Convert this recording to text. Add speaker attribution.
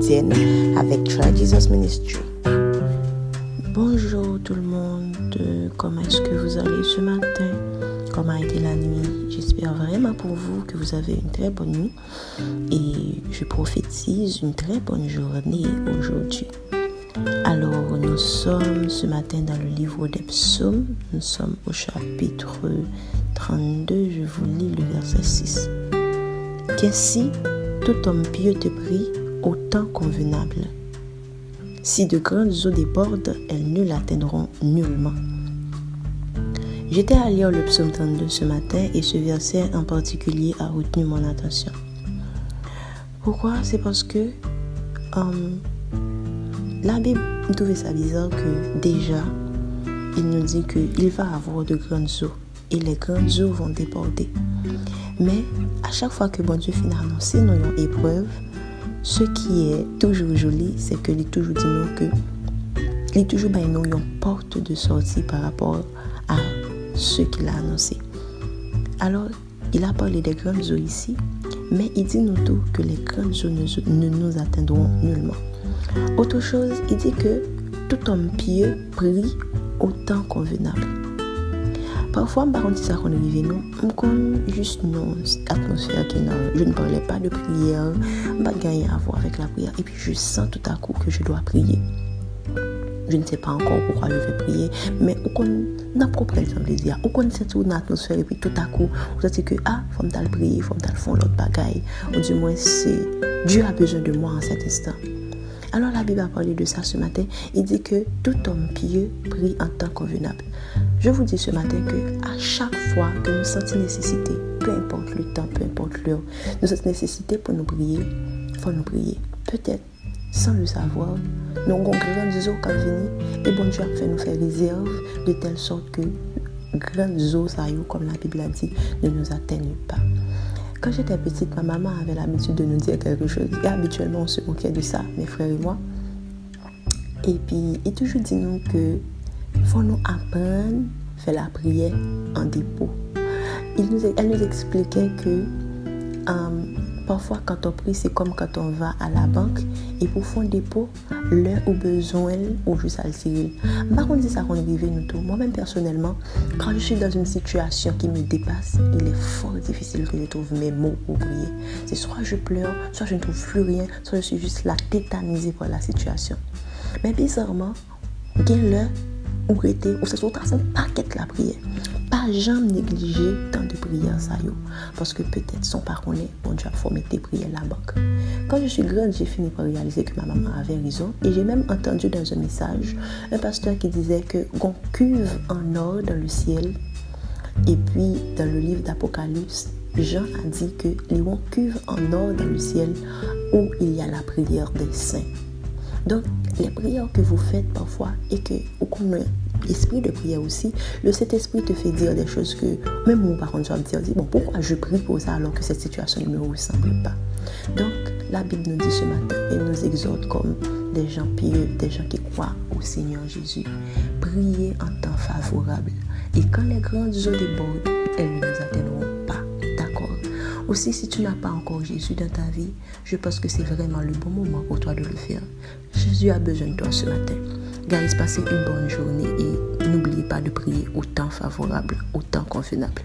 Speaker 1: quotidienne avec Try Jesus Ministry. Bonjour tout le monde, comment est-ce que vous allez ce matin? Comment a été la nuit? J'espère vraiment pour vous que vous avez une très bonne nuit et je prophétise une très bonne journée aujourd'hui. Alors, nous sommes ce matin dans le livre des psaumes, nous sommes au chapitre 32, je vous lis le verset 6. Qu'ainsi tout homme pieux te prie au temps convenable. Si de grandes eaux débordent, elles ne l'atteindront nullement. J'étais à lire le psaume 32 ce matin et ce verset en particulier a retenu mon attention. Pourquoi? C'est parce que la Bible trouvait ça bizarre que déjà, il nous dit qu'il va avoir de grandes eaux et les grandes eaux vont déborder. Mais à chaque fois que bon Dieu finit d'annoncer nos épreuves, ce qui est toujours joli, c'est que il toujours dit nous que il toujours nous une porte de sortie par rapport à ce qu'il a annoncé. Alors, il a parlé des grandes eaux ici, mais il dit nous tout que les grandes eaux ne nous atteindront nullement. Autre chose, il dit que tout homme pieux prie au temps convenable. Parfois, on dit ça qu'on arrive nous, on connaît juste une atmosphère qui est. Je ne parlais pas de prière, je n'ai pas gagné à voir avec la prière. Et puis, je sens tout à coup que je dois prier. Je ne sais pas encore pourquoi je vais prier, mais on a propre plaisir. On connaît cette atmosphère et puis tout à coup, on se dit que faut me prier, faut me faire l'autre bagaille. Ou du moins, c'est Dieu a besoin de moi en cet instant. Alors la Bible a parlé de ça ce matin. Il dit que tout homme pieux prie en temps convenable. Je vous dis ce matin que à chaque fois que nous sentons nécessité, peu importe le temps, peu importe l'heure, nous sentons nécessité pour nous prier, il faut nous prier. Peut-être, sans le savoir, nous avons grandes eaux qui viennent et bon Dieu a fait nous faire réserve de telle sorte que grandes eaux, comme la Bible a dit, ne nous atteignent pas. Quand j'étais petite, ma maman avait l'habitude de nous dire quelque chose. Et habituellement, on se moquait de ça, mes frères et moi. Et puis, il toujours dit nous que faut nous apprendre à faire la prière en dépôt. Elle nous expliquait que parfois, quand on prie, c'est comme quand on va à la banque et pour faire un dépôt, l'heure où besoin ou juste à le tirer. Par contre, c'est ça qu'on est arrivé nous tous. Moi-même, personnellement, quand je suis dans une situation qui me dépasse, il est fort difficile que je trouve mes mots pour prier. C'est soit je pleure, soit je ne trouve plus rien, soit je suis juste là tétanisée par la situation. Mais bizarrement, il y a l'heure où était, où c'est sur un paquet de la prière. Pas jamais négliger tant de prières ça yo, parce que peut-être son parent est bon Dieu a formé tes prières la banque. Quand je suis grande, j'ai fini par réaliser que ma maman avait raison et j'ai même entendu dans un message un pasteur qui disait que qu'on cuve en or dans le ciel et puis dans le livre d'Apocalypse, Jean a dit que les cuve en or dans le ciel où il y a la prière des saints. Donc, les prières que vous faites parfois et que vous connaissez l'esprit de prière aussi, le Saint-Esprit te fait dire des choses que même mon parent doit me dire, bon, pourquoi je prie pour ça alors que cette situation ne me ressemble pas. Donc, la Bible nous dit ce matin et nous exhorte comme des gens pieux, des gens qui croient au Seigneur Jésus. Priez en temps favorable. Et quand les grandes eaux débordent, elles ne nous atteindront pas. D'accord? Aussi, si tu n'as pas encore Jésus dans ta vie, je pense que c'est vraiment le bon moment pour toi de le faire. Jésus a besoin de toi ce matin. Guys, passez une bonne journée et n'oubliez pas de prier au temps favorable, au temps convenable.